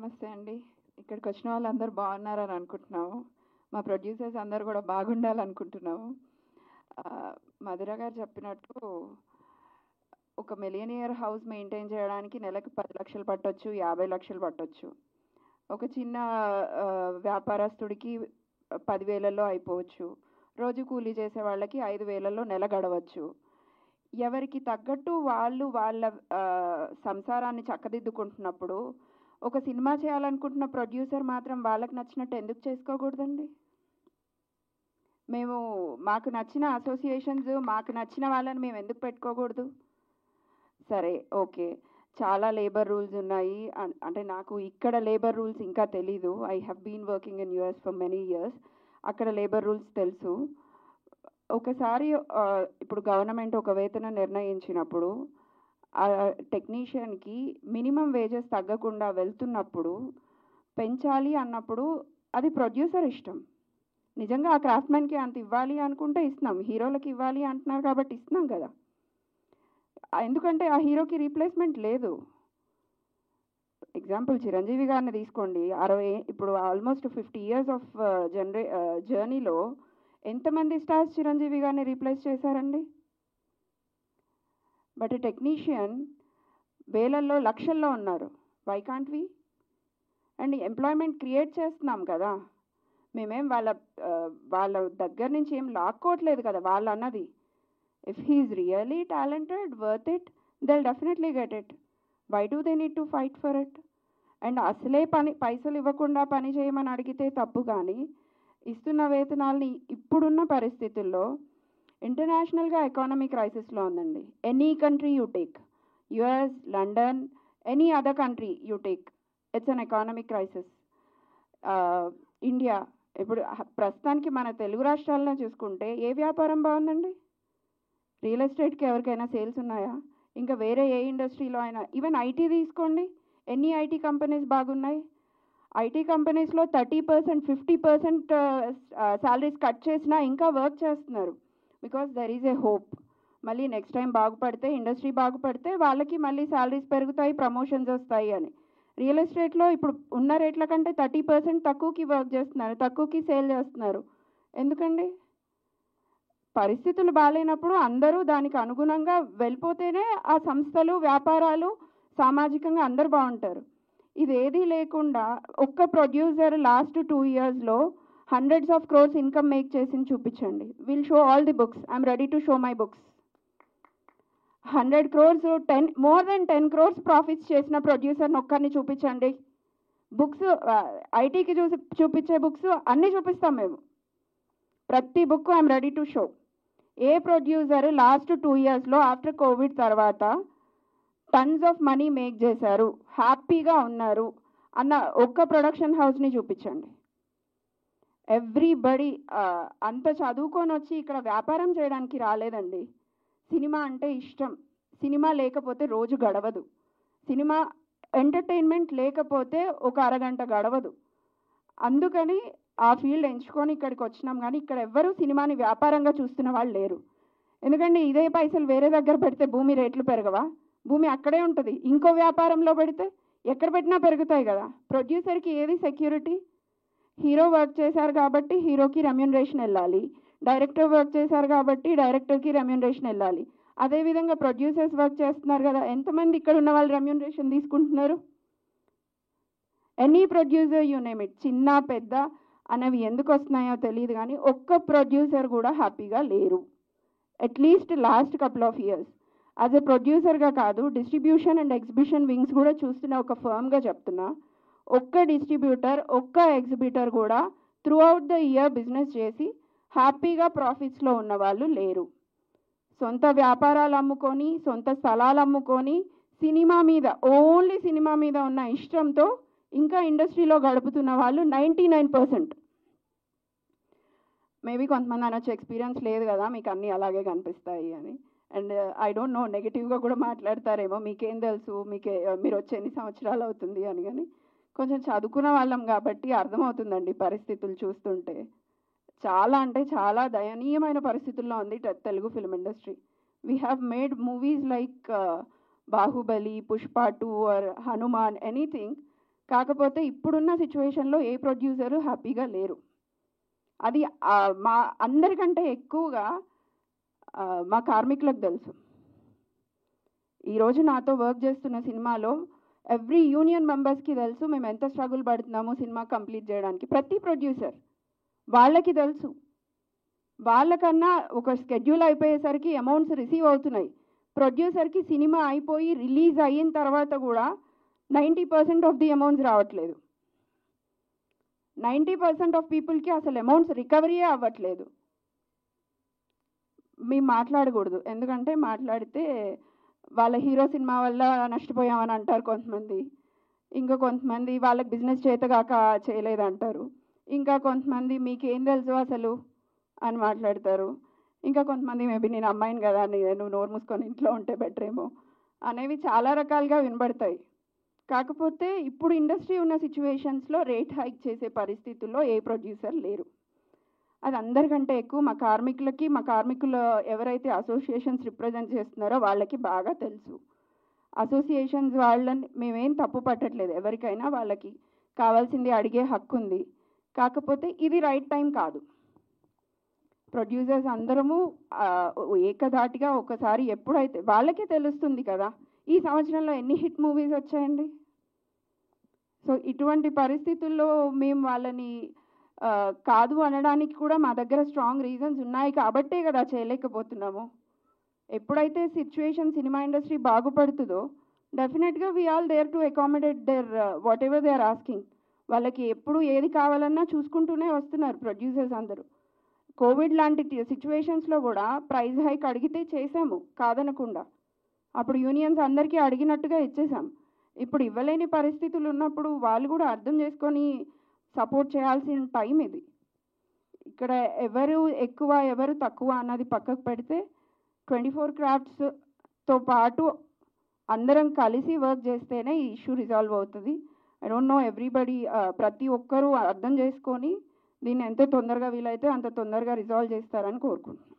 నమస్తే అండి. ఇక్కడికి వచ్చిన వాళ్ళందరూ బాగున్నారని అనుకుంటున్నాము. మా ప్రొడ్యూసర్స్ అందరూ కూడా బాగుండాలనుకుంటున్నాము. మధుర గారు చెప్పినట్టు ఒక మిలియనియర్ హౌస్ మెయింటైన్ చేయడానికి నెలకు 10 లక్షలు పట్టొచ్చు, 50 లక్షలు పట్టొచ్చు. ఒక చిన్న వ్యాపారస్తుడికి 10,000లో అయిపోవచ్చు. రోజు కూలీ చేసే వాళ్ళకి 5,000లో నెల గడవచ్చు. ఎవరికి తగ్గట్టు వాళ్ళు వాళ్ళ సంసారాన్ని చక్కదిద్దుకుంటున్నప్పుడు ఒక సినిమా చేయాలనుకుంటున్న ప్రొడ్యూసర్ మాత్రం వాళ్ళకి నచ్చినట్టు ఎందుకు చేసుకోకూడదండి? మాకు నచ్చిన అసోసియేషన్స్, మాకు నచ్చిన వాళ్ళని మేము ఎందుకు పెట్టుకోకూడదు? సరే, ఓకే, చాలా లేబర్ రూల్స్ ఉన్నాయి. అంటే నాకు ఇక్కడ లేబర్ రూల్స్ ఇంకా తెలీదు. I have been working in US for many years. అక్కడ లేబర్ రూల్స్ తెలుసు. ఒకసారి ఇప్పుడు గవర్నమెంట్ ఒక వేతనం నిర్ణయించినప్పుడు టెక్నీషియన్కి మినిమం వేజెస్ తగ్గకుండా వెళ్తున్నప్పుడు పెంచాలి అన్నప్పుడు అది ప్రొడ్యూసర్ ఇష్టం. నిజంగా ఆ క్రాఫ్ట్మెన్కి అంత ఇవ్వాలి అనుకుంటే ఇస్తున్నాం. హీరోలకి ఇవ్వాలి అంటున్నారు కాబట్టి ఇస్తున్నాం కదా. ఎందుకంటే ఆ హీరోకి రీప్లేస్మెంట్ లేదు. ఎగ్జాంపుల్ చిరంజీవి గారిని తీసుకోండి. ఇప్పుడు ఆల్మోస్ట్ 50 years ఆఫ్ జర్నీలో ఎంతమంది స్టార్స్ చిరంజీవి గారిని రీప్లేస్ చేశారండి? బట్ టెక్నీషియన్ వేలల్లో లక్షల్లో ఉన్నారు. Why can't we? And employment create చేస్తున్నాం కదా. మేమేం వాళ్ళ దగ్గర నుంచి ఏం లాక్కోవట్లేదు కదా. వాళ్ళు అన్నది if he is really talented, worth it, they definitely get it. Why do they need to fight for it? And అసలే పైసలు ఇవ్వకుండా పని చేయమని అడిగితే తప్పు. కానీ ఇస్తున్న వేతనాల్ని ఇప్పుడున్న పరిస్థితుల్లో ఇంటర్నేషనల్గా ఎకానమీ క్రైసిస్లో ఉందండి. Any country you take, US, London, any other country you take, it's an economic crisis. India ఇప్పుడు ప్రస్తుతానికి మన తెలుగు రాష్ట్రాల్లో చూసుకుంటే ఏ వ్యాపారం బాగుందండి? రియల్ ఎస్టేట్కి ఎవరికైనా సేల్స్ ఉన్నాయా? ఇంకా వేరే ఏ ఇండస్ట్రీలో అయినా, ఈవెన్ ఐటీ తీసుకోండి, ఎన్ని ఐటీ కంపెనీస్ బాగున్నాయి? ఐటీ కంపెనీస్లో 30%, 50% శాలరీస్ కట్ చేసినా ఇంకా వర్క్ చేస్తున్నారు. Because there is a hope. మళ్ళీ నెక్స్ట్ టైం బాగుపడితే, ఇండస్ట్రీ బాగుపడితే వాళ్ళకి మళ్ళీ శాలరీస్ పెరుగుతాయి, ప్రమోషన్స్ వస్తాయి అని. రియల్ ఎస్టేట్లో ఇప్పుడు ఉన్న రేట్ల కంటే 30% తక్కువకి వర్క్ చేస్తున్నారు, తక్కువకి సేల్ చేస్తున్నారు. ఎందుకండి? పరిస్థితులు బాగాలేనప్పుడు అందరూ దానికి అనుగుణంగా వెళ్ళిపోతేనే ఆ సంస్థలు, వ్యాపారాలు, సామాజికంగా అందరూ బాగుంటారు. ఇదేదీ లేకుండా ఒక్క producer last 2 yearsలో hundreds of crores income make చేసింది చూపించండి. Will show all the books. I'm ready to show my books. 100 crores, more than 10 crores profits చేసిన ప్రొడ్యూసర్ని ఒక్కరిని చూపించండి. బుక్స్ ఐటీకి చూపించే బుక్స్ అన్నీ చూపిస్తాం మేము. ప్రతి book I'm ready to show. A producer last 2 yearsలో ఆఫ్టర్ కోవిడ్ తర్వాత టన్స్ ఆఫ్ మనీ మేక్ చేశారు, హ్యాపీగా ఉన్నారు అన్న ఒక్క ప్రొడక్షన్ హౌస్ని చూపించండి. ఎవ్రీబడి అంత చదువుకొని వచ్చి ఇక్కడ వ్యాపారం చేయడానికి రాలేదండి. సినిమా అంటే ఇష్టం. సినిమా లేకపోతే రోజు గడవదు. సినిమా ఎంటర్టైన్మెంట్ లేకపోతే ఒక అరగంట గడవదు. అందుకని ఆ ఫీల్డ్ ఎంచుకొని ఇక్కడికి వచ్చినాం. కానీ ఇక్కడ ఎవ్వరూ సినిమాని వ్యాపారంగా చూస్తున్న వాళ్ళు లేరు. ఎందుకంటే ఇదే పైసలు వేరే దగ్గర పెడితే భూమి రేట్లు పెరగవా? భూమి అక్కడే ఉంటుంది. ఇంకో వ్యాపారంలో పెడితే ఎక్కడ పెట్టినా పెరుగుతాయి కదా. ప్రొడ్యూసర్కి ఏది సెక్యూరిటీ? హీరో వర్క్ చేశారు కాబట్టి హీరోకి రెమ్యూనరేషన్ వెళ్ళాలి, డైరెక్టర్ వర్క్ చేశారు కాబట్టి డైరెక్టర్కి రెమ్యూనరేషన్ వెళ్ళాలి. అదేవిధంగా ప్రొడ్యూసర్స్ వర్క్ చేస్తున్నారు కదా. ఎంతమంది ఇక్కడ ఉన్న వాళ్ళు రెమ్యూనరేషన్ తీసుకుంటున్నారు? Any producer you name it, చిన్న పెద్ద అనేవి ఎందుకు వస్తున్నాయో తెలియదు కానీ ఒక్క ప్రొడ్యూసర్ కూడా హ్యాపీగా లేరు. At least last couple of years. As a ప్రొడ్యూసర్గా కాదు, డిస్ట్రిబ్యూషన్ అండ్ ఎగ్జిబిషన్ వింగ్స్ కూడా చూస్తున్న ఒక ఫర్మ్గా చెప్తున్నా, ఒక్క డిస్ట్రిబ్యూటర్, ఒక్క ఎగ్జిబిటర్ కూడా through out the year business చేసి హ్యాపీగా ప్రాఫిట్స్లో ఉన్న వాళ్ళు లేరు. సొంత వ్యాపారాలు అమ్ముకొని, సొంత స్థలాలు అమ్ముకొని, సినిమా మీద, ఓన్లీ సినిమా మీద ఉన్న ఇష్టంతో ఇంకా ఇండస్ట్రీలో గడుపుతున్న వాళ్ళు 99%. మేబీ కొంతమంది అనొచ్చు ఎక్స్పీరియన్స్ లేదు కదా మీకు అన్నీ అలాగే కనిపిస్తాయి అని. అండ్ ఐ డోంట్ నో, నెగిటివ్గా కూడా మాట్లాడతారేమో, మీకేం తెలుసు, మీరు వచ్చి ఎన్ని సంవత్సరాలు అవుతుంది అని. కానీ కొంచెం చదువుకున్న వాళ్ళం కాబట్టి అర్థమవుతుందండి పరిస్థితులు చూస్తుంటే. చాలా అంటే చాలా దయనీయమైన పరిస్థితుల్లో ఉంది Telugu film industry. We have made movies like Baahubali, Pushpa 2 or Hanuman, anything. కాకపోతే ఇప్పుడున్న సిచ్యువేషన్లో ఏ ప్రొడ్యూసరు హ్యాపీగా లేరు. అది మా అందరికంటే ఎక్కువగా మా కార్మికులకు తెలుసు. ఈరోజు నాతో వర్క్ చేస్తున్న సినిమాలో ఎవ్రీ యూనియన్ మెంబర్స్కి తెలుసు మేము ఎంత స్ట్రగుల్ పడుతున్నామో సినిమా కంప్లీట్ చేయడానికి. ప్రతి ప్రొడ్యూసర్ వాళ్ళకి తెలుసు. వాళ్ళకన్నా ఒక షెడ్యూల్ అయిపోయేసరికి అమౌంట్స్ రిసీవ్ అవుతున్నాయి. ప్రొడ్యూసర్కి సినిమా అయిపోయి రిలీజ్ అయిన తర్వాత కూడా 90% ఆఫ్ ది అమౌంట్స్ రావట్లేదు. 90% ఆఫ్ పీపుల్కి అసలు అమౌంట్స్ రికవరీయే అవ్వట్లేదు. మేము మాట్లాడకూడదు, ఎందుకంటే మాట్లాడితే వాళ్ళ హీరో సినిమా వల్ల నష్టపోయామని అంటారు కొంతమంది. ఇంకా కొంతమంది వాళ్ళకి బిజినెస్ చేతగాక చేయలేదంటారు. ఇంకా కొంతమంది మీకేం తెలుసు అసలు అని మాట్లాడతారు. ఇంకా కొంతమంది మేబీ నేను అమ్మాయిని కదా నువ్వు నోరు మూసుకొని ఇంట్లో ఉంటే బెటర్ ఏమో అనేవి చాలా రకాలుగా వినబడతాయి. కాకపోతే ఇప్పుడు ఇండస్ట్రీ ఉన్న సిచ్యువేషన్స్లో రేట్ హైక్ చేసే పరిస్థితుల్లో ఏ ప్రొడ్యూసర్ లేరు. అది అందరికంటే ఎక్కువ మా కార్మికులు ఎవరైతే అసోసియేషన్స్ రిప్రజెంట్ చేస్తున్నారో వాళ్ళకి బాగా తెలుసు. అసోసియేషన్స్ వాళ్ళని మేమేం తప్పు పట్టట్లేదు, ఎవరికైనా వాళ్ళకి కావాల్సింది అడిగే హక్కు ఉంది. కాకపోతే ఇది రైట్ టైం కాదు. ప్రొడ్యూసర్స్ అందరము ఏకధాటిగా ఒకసారి ఎప్పుడైతే వాళ్ళకే తెలుస్తుంది కదా ఈ సంవత్సరంలో ఎన్ని హిట్ మూవీస్ వచ్చాయండి. సో ఇటువంటి పరిస్థితుల్లో మేము వాళ్ళని కాదు అనడానికి కూడా మా దగ్గర స్ట్రాంగ్ రీజన్స్ ఉన్నాయి కాబట్టే కదా చేయలేకపోతున్నాము. ఎప్పుడైతే సిచ్యువేషన్ సినిమా ఇండస్ట్రీ బాగుపడుతుందో డెఫినెట్గా we all there to accommodate their whatever they are asking. వాళ్ళకి ఎప్పుడు ఏది కావాలన్నా చూసుకుంటూనే వస్తున్నారు ప్రొడ్యూసర్స్ అందరూ. కోవిడ్ లాంటి సిచ్యువేషన్స్లో కూడా ప్రైస్ హైక్ అడిగితే చేసాము కాదనకుండా. అప్పుడు యూనియన్స్ అందరికీ అడిగినట్టుగా ఇచ్చేసాం. ఇప్పుడు ఇవ్వలేని పరిస్థితులు ఉన్నప్పుడు వాళ్ళు కూడా అర్థం చేసుకొని సపోర్ట్ చేయాల్సిన టైం ఇది. ఇక్కడ ఎవరు ఎక్కువ ఎవరు తక్కువ అన్నది పక్కకు పెడితే 24 క్రాఫ్ట్స్తో పాటు అందరం కలిసి వర్క్ చేస్తేనే ఈ ఇష్యూ రిజాల్వ్ అవుతుంది. ఐ డోంట్ నో ఎవ్రీబడి ప్రతి ఒక్కరూ అర్థం చేసుకొని దీన్ని ఎంత తొందరగా వీలైతే అంత తొందరగా రిజాల్వ్ చేస్తారని కోరుకుంటున్నాను.